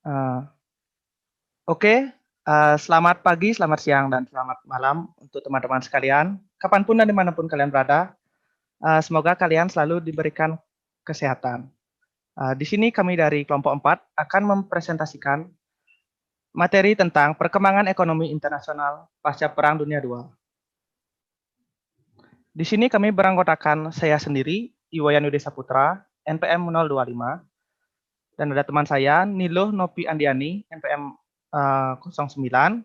Eh, Oke, selamat pagi, selamat siang, dan selamat malam untuk teman-teman sekalian. Kapanpun dan dimanapun kalian berada, semoga kalian selalu diberikan kesehatan. Di sini kami dari kelompok 4 akan mempresentasikan materi tentang perkembangan ekonomi internasional pasca Perang Dunia II. Di sini kami beranggotakan saya sendiri, Iwayan Yudi Saputra, NPM 025, dan ada teman saya, Niluh Nopi Andiani, NPM 09,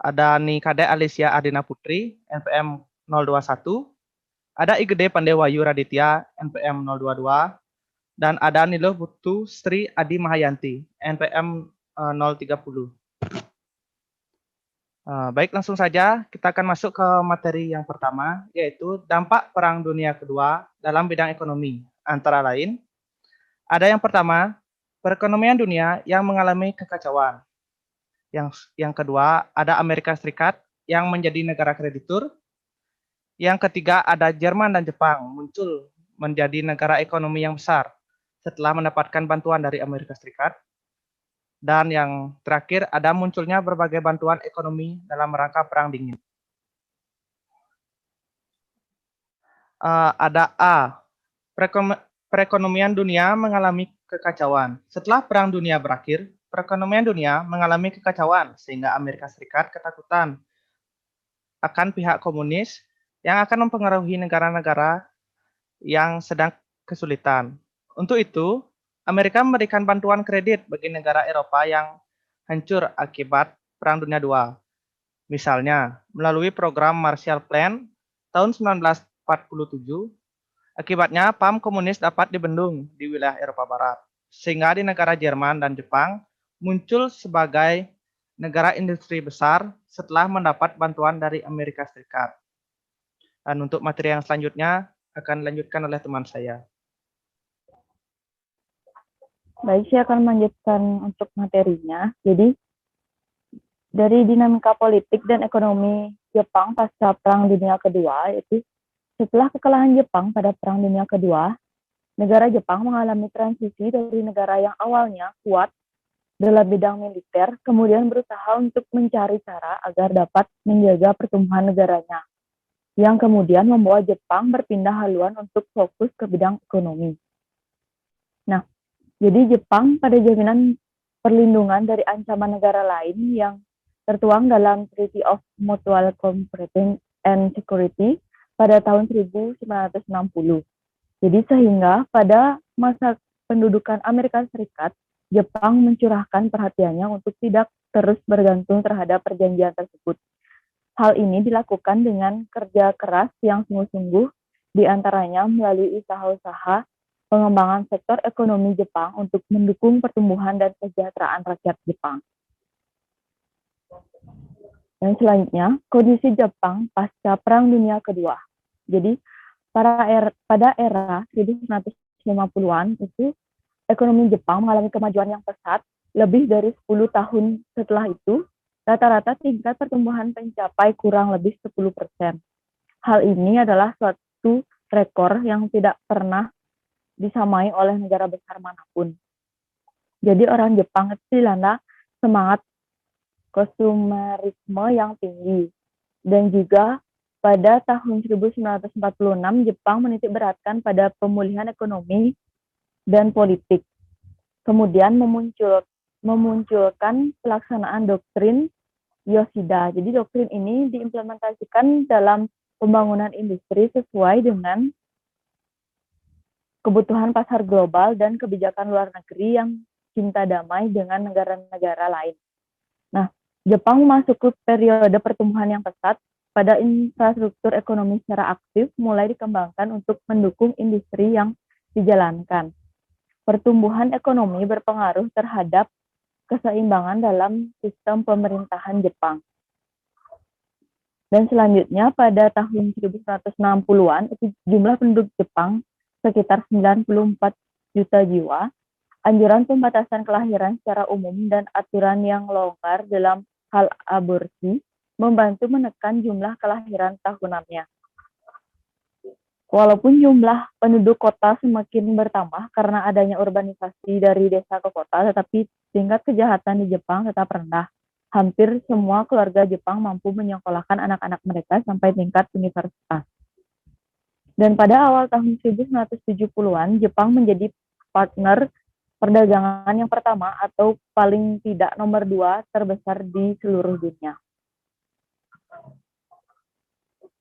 ada Nikade Alicia Adina Putri, NPM 021, ada Igede Pandewayu Raditya, NPM 022, dan ada Niluh Putu Sri Adi Mahayanti, NPM 030. Baik, langsung saja kita akan masuk ke materi yang pertama, yaitu dampak Perang Dunia Kedua dalam bidang ekonomi. Antara lain, ada yang pertama, perekonomian dunia yang mengalami kekacauan. Yang kedua, ada Amerika Serikat yang menjadi negara kreditur. Yang ketiga, ada Jerman dan Jepang muncul menjadi negara ekonomi yang besar setelah mendapatkan bantuan dari Amerika Serikat. Dan yang terakhir, ada munculnya berbagai bantuan ekonomi dalam rangka Perang Dingin. Ada A, perekonomian dunia mengalami kekacauan. Setelah Perang Dunia berakhir, perekonomian dunia mengalami kekacauan sehingga Amerika Serikat ketakutan akan pihak komunis yang akan mempengaruhi negara-negara yang sedang kesulitan. Untuk itu, Amerika memberikan bantuan kredit bagi negara Eropa yang hancur akibat Perang Dunia II. Misalnya, melalui program Marshall Plan tahun 1947, akibatnya PAM komunis dapat dibendung di wilayah Eropa Barat, sehingga di negara Jerman dan Jepang muncul sebagai negara industri besar setelah mendapat bantuan dari Amerika Serikat. Dan untuk materi yang selanjutnya akan dilanjutkan oleh teman saya. Baik, saya akan melanjutkan untuk materinya. Jadi, dari dinamika politik dan ekonomi Jepang pasca Perang Dunia Kedua, yaitu setelah kekalahan Jepang pada Perang Dunia Kedua, negara Jepang mengalami transisi dari negara yang awalnya kuat dalam bidang militer, kemudian berusaha untuk mencari cara agar dapat menjaga pertumbuhan negaranya, yang kemudian membawa Jepang berpindah haluan untuk fokus ke bidang ekonomi. Nah, jadi Jepang pada jaminan perlindungan dari ancaman negara lain yang tertuang dalam Treaty of Mutual Cooperation and Security pada tahun 1960. Jadi sehingga pada masa pendudukan Amerika Serikat, Jepang mencurahkan perhatiannya untuk tidak terus bergantung terhadap perjanjian tersebut. Hal ini dilakukan dengan kerja keras yang sungguh-sungguh, diantaranya melalui usaha-usaha pengembangan sektor ekonomi Jepang untuk mendukung pertumbuhan dan kesejahteraan rakyat Jepang. Dan selanjutnya, kondisi Jepang pasca Perang Dunia Kedua. Jadi, pada era 1950-an itu, ekonomi Jepang mengalami kemajuan yang pesat. Lebih dari 10 tahun setelah itu, rata-rata tingkat pertumbuhan mencapai kurang lebih 10%. Hal ini adalah suatu rekor yang tidak pernah disamai oleh negara besar manapun. Jadi orang Jepang itu dilanda semangat konsumerisme yang tinggi. Dan juga pada tahun 1946 Jepang menitik beratkan pada pemulihan ekonomi dan politik. Kemudian memunculkan pelaksanaan doktrin Yoshida. Jadi doktrin ini diimplementasikan dalam pembangunan industri sesuai dengan kebutuhan pasar global dan kebijakan luar negeri yang cinta damai dengan negara-negara lain. Nah, Jepang memasuki periode pertumbuhan yang pesat. Pada infrastruktur ekonomi secara aktif mulai dikembangkan untuk mendukung industri yang dijalankan. Pertumbuhan ekonomi berpengaruh terhadap keseimbangan dalam sistem pemerintahan Jepang. Dan selanjutnya pada tahun 1960-an itu jumlah penduduk Jepang sekitar 94 juta jiwa. Anjuran pembatasan kelahiran secara umum dan aturan yang longgar dalam hal aborsi membantu menekan jumlah kelahiran tahunannya. Walaupun jumlah penduduk kota semakin bertambah karena adanya urbanisasi dari desa ke kota, tetapi tingkat kejahatan di Jepang tetap rendah. Hampir semua keluarga Jepang mampu menyekolahkan anak-anak mereka sampai tingkat universitas. Dan pada awal tahun 1970-an, Jepang menjadi partner perdagangan yang pertama atau paling tidak nomor 2 terbesar di seluruh dunia.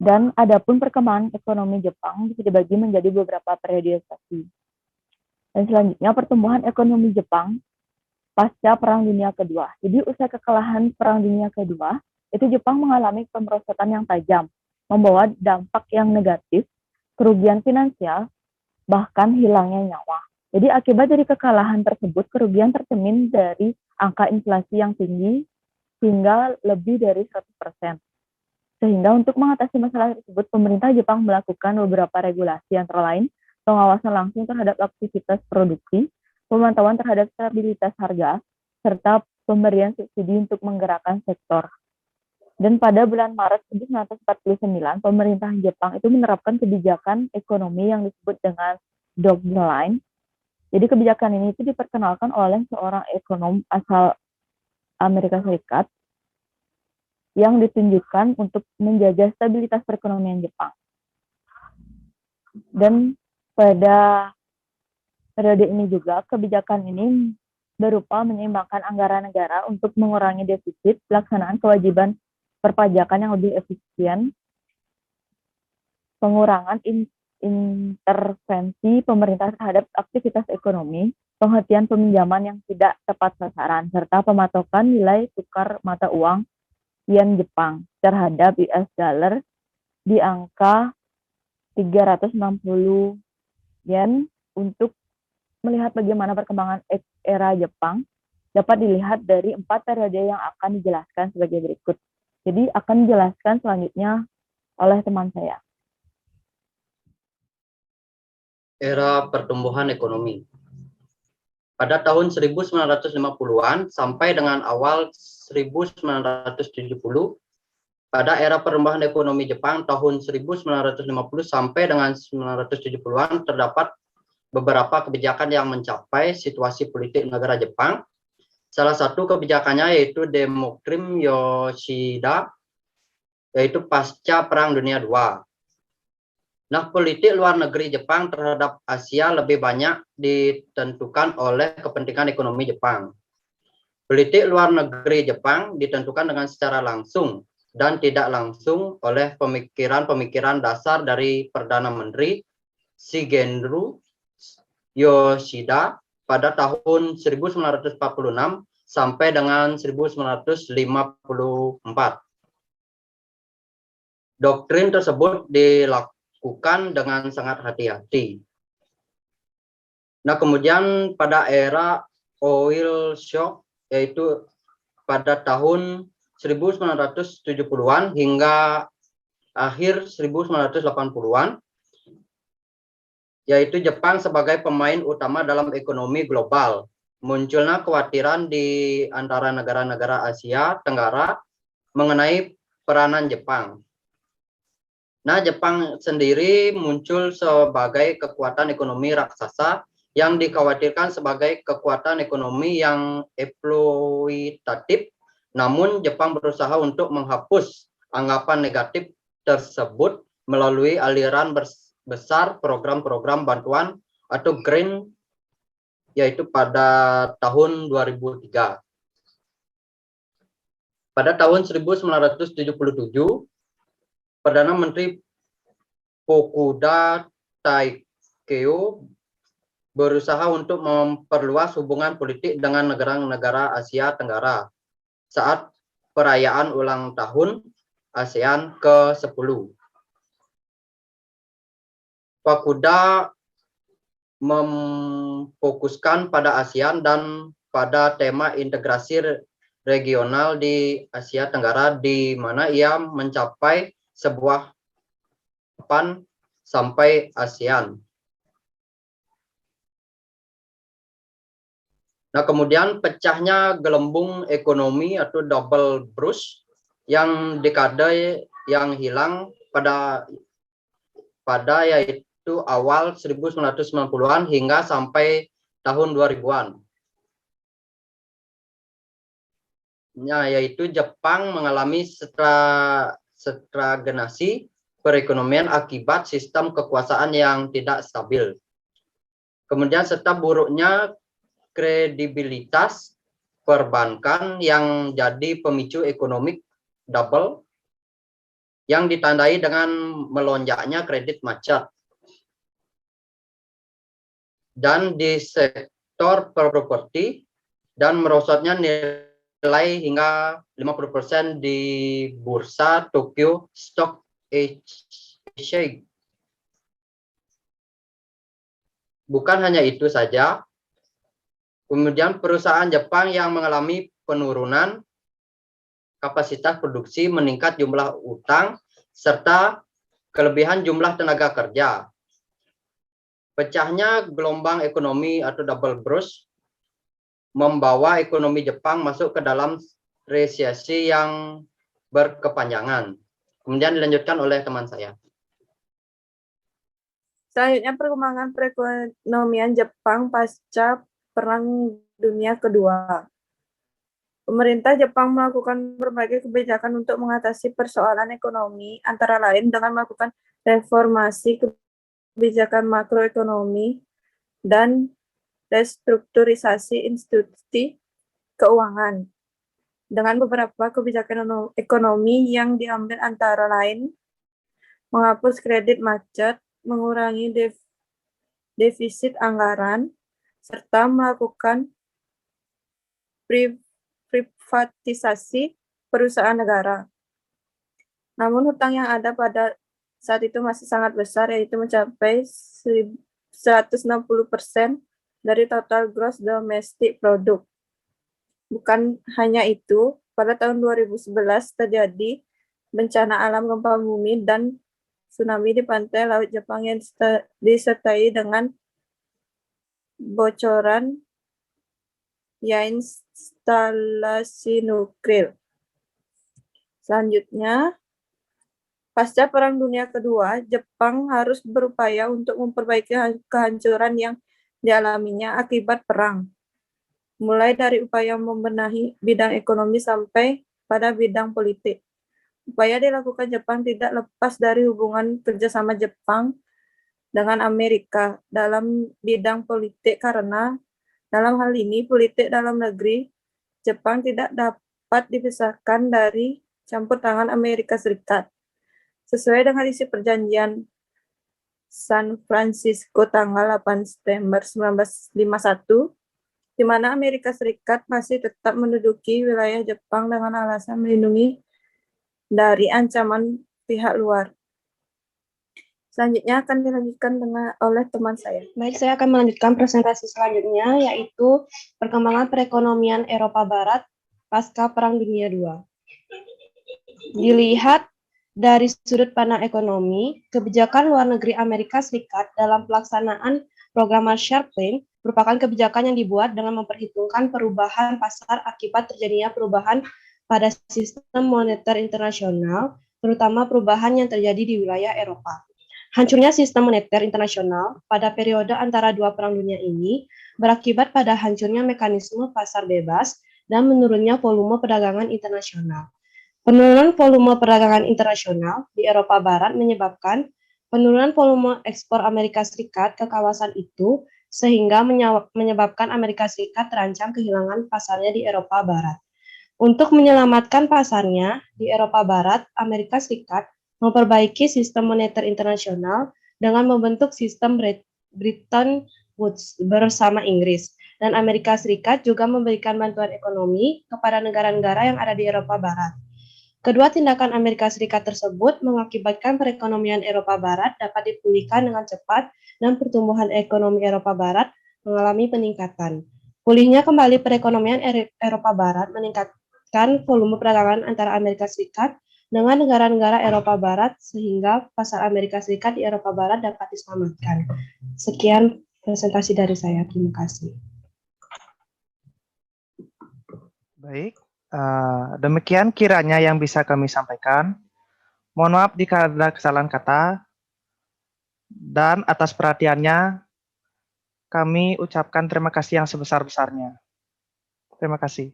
Dan adapun perkembangan ekonomi Jepang bisa dibagi menjadi beberapa periodisasi. Dan selanjutnya pertumbuhan ekonomi Jepang pasca Perang Dunia Kedua. Jadi usai kekalahan Perang Dunia Kedua, itu Jepang mengalami pemerosotan yang tajam, membawa dampak yang negatif, kerugian finansial, bahkan hilangnya nyawa. Jadi akibat dari kekalahan tersebut, kerugian tercermin dari angka inflasi yang tinggi hingga lebih dari 100%. Sehingga untuk mengatasi masalah tersebut, pemerintah Jepang melakukan beberapa regulasi antara lain pengawasan langsung terhadap aktivitas produksi, pemantauan terhadap stabilitas harga, serta pemberian subsidi untuk menggerakkan sektor. Dan pada bulan Maret 1949, pemerintah Jepang itu menerapkan kebijakan ekonomi yang disebut dengan Dogma Line. Jadi kebijakan ini itu diperkenalkan oleh seorang ekonom asal Amerika Serikat yang ditunjukkan untuk menjaga stabilitas perekonomian Jepang. Dan pada periode ini juga, kebijakan ini berupa menyeimbangkan anggaran negara untuk mengurangi defisit, pelaksanaan kewajiban perpajakan yang lebih efisien, pengurangan intervensi pemerintah terhadap aktivitas ekonomi, penghentian peminjaman yang tidak tepat sasaran, serta pematokan nilai tukar mata uang yen Jepang terhadap US dollar di angka 360 yen. Untuk melihat bagaimana perkembangan era Jepang dapat dilihat dari 4 periode yang akan dijelaskan sebagai berikut. Jadi akan dijelaskan selanjutnya oleh teman saya. Era pertumbuhan ekonomi. Pada tahun 1950-an sampai dengan awal 1970, pada era pertumbuhan ekonomi Jepang tahun 1950 sampai dengan 1970-an terdapat beberapa kebijakan yang mencapai situasi politik negara Jepang. Salah satu kebijakannya yaitu Doktrin Yoshida, yaitu pasca Perang Dunia II. Nah, politik luar negeri Jepang terhadap Asia lebih banyak ditentukan oleh kepentingan ekonomi Jepang. Politik luar negeri Jepang ditentukan dengan secara langsung dan tidak langsung oleh pemikiran-pemikiran dasar dari Perdana Menteri Shigeru Yoshida pada tahun 1946 sampai dengan 1954. Doktrin tersebut dilakukan dengan sangat hati-hati. Nah, kemudian pada era oil shock, yaitu pada tahun 1970-an hingga akhir 1980-an, yaitu Jepang sebagai pemain utama dalam ekonomi global. Munculnya kekhawatiran di antara negara-negara Asia Tenggara mengenai peranan Jepang. Nah, Jepang sendiri muncul sebagai kekuatan ekonomi raksasa yang dikhawatirkan sebagai kekuatan ekonomi yang eksploitatif. Namun, Jepang berusaha untuk menghapus anggapan negatif tersebut melalui aliran besar program-program bantuan atau grant, yaitu pada tahun 2003. Pada tahun 1977, Perdana Menteri Fukuda Taikeo berusaha untuk memperluas hubungan politik dengan negara-negara Asia Tenggara saat perayaan ulang tahun ASEAN ke-10. Fukuda memfokuskan pada ASEAN dan pada tema integrasi regional di Asia Tenggara, di mana ia mencapai sebuah PAN sampai ASEAN. Nah, kemudian pecahnya gelembung ekonomi atau double brush yang dekade yang hilang pada yaitu awal 1990-an hingga sampai tahun 2000-an. yaitu Jepang mengalami stagnasi perekonomian akibat sistem kekuasaan yang tidak stabil. Kemudian serta buruknya kredibilitas perbankan yang jadi pemicu ekonomi double yang ditandai dengan melonjaknya kredit macet. Dan di sektor properti dan merosotnya nilai hingga 50% di bursa Tokyo Stock Exchange. Bukan hanya itu saja, kemudian perusahaan Jepang yang mengalami penurunan kapasitas produksi, meningkat jumlah utang, serta kelebihan jumlah tenaga kerja. Pecahnya gelombang ekonomi atau double brush membawa ekonomi Jepang masuk ke dalam resesi yang berkepanjangan. Kemudian dilanjutkan oleh teman saya. Selanjutnya, perkembangan perekonomian Jepang pasca Perang Dunia Kedua. Pemerintah Jepang melakukan berbagai kebijakan untuk mengatasi persoalan ekonomi, antara lain dengan melakukan reformasi kebijakan makroekonomi dan restrukturisasi institusi keuangan. Dengan beberapa kebijakan ekonomi yang diambil antara lain menghapus kredit macet, mengurangi defisit anggaran, serta melakukan privatisasi perusahaan negara. Namun hutang yang ada pada saat itu masih sangat besar, yaitu mencapai 160% dari total gross domestic product. Bukan hanya itu, pada tahun 2011 terjadi bencana alam gempa bumi dan tsunami di pantai laut Jepang yang disertai dengan bocoran instalasi nuklir. Selanjutnya, pasca Perang Dunia Kedua, Jepang harus berupaya untuk memperbaiki kehancuran yang dialaminya akibat perang. Mulai dari upaya membenahi bidang ekonomi sampai pada bidang politik. Upaya dilakukan Jepang tidak lepas dari hubungan kerjasama Jepang dengan Amerika dalam bidang politik, karena dalam hal ini politik dalam negeri Jepang tidak dapat dipisahkan dari campur tangan Amerika Serikat. Sesuai dengan isi perjanjian San Francisco tanggal 8 September 1951, di mana Amerika Serikat masih tetap menduduki wilayah Jepang dengan alasan melindungi dari ancaman pihak luar. Selanjutnya akan dilanjutkan oleh teman saya. Baik, saya akan melanjutkan presentasi selanjutnya, yaitu perkembangan perekonomian Eropa Barat pasca Perang Dunia II. Dilihat dari sudut pandang ekonomi, kebijakan luar negeri Amerika Serikat dalam pelaksanaan program Marshall Plan merupakan kebijakan yang dibuat dengan memperhitungkan perubahan pasar akibat terjadinya perubahan pada sistem moneter internasional, terutama perubahan yang terjadi di wilayah Eropa. Hancurnya sistem moneter internasional pada periode antara dua perang dunia ini berakibat pada hancurnya mekanisme pasar bebas dan menurunnya volume perdagangan internasional. Penurunan volume perdagangan internasional di Eropa Barat menyebabkan penurunan volume ekspor Amerika Serikat ke kawasan itu, sehingga menyebabkan Amerika Serikat terancam kehilangan pasarnya di Eropa Barat. Untuk menyelamatkan pasarnya di Eropa Barat, Amerika Serikat memperbaiki sistem moneter internasional dengan membentuk sistem Bretton Woods bersama Inggris, dan Amerika Serikat juga memberikan bantuan ekonomi kepada negara-negara yang ada di Eropa Barat. Kedua tindakan Amerika Serikat tersebut mengakibatkan perekonomian Eropa Barat dapat dipulihkan dengan cepat dan pertumbuhan ekonomi Eropa Barat mengalami peningkatan. Pulihnya kembali perekonomian Eropa Barat meningkatkan volume perdagangan antara Amerika Serikat dengan negara-negara Eropa Barat, sehingga pasar Amerika Serikat di Eropa Barat dapat diselamatkan. Sekian presentasi dari saya. Terima kasih. Baik, demikian kiranya yang bisa kami sampaikan. Mohon maaf jika ada kesalahan kata, dan atas perhatiannya kami ucapkan terima kasih yang sebesar-besarnya. Terima kasih.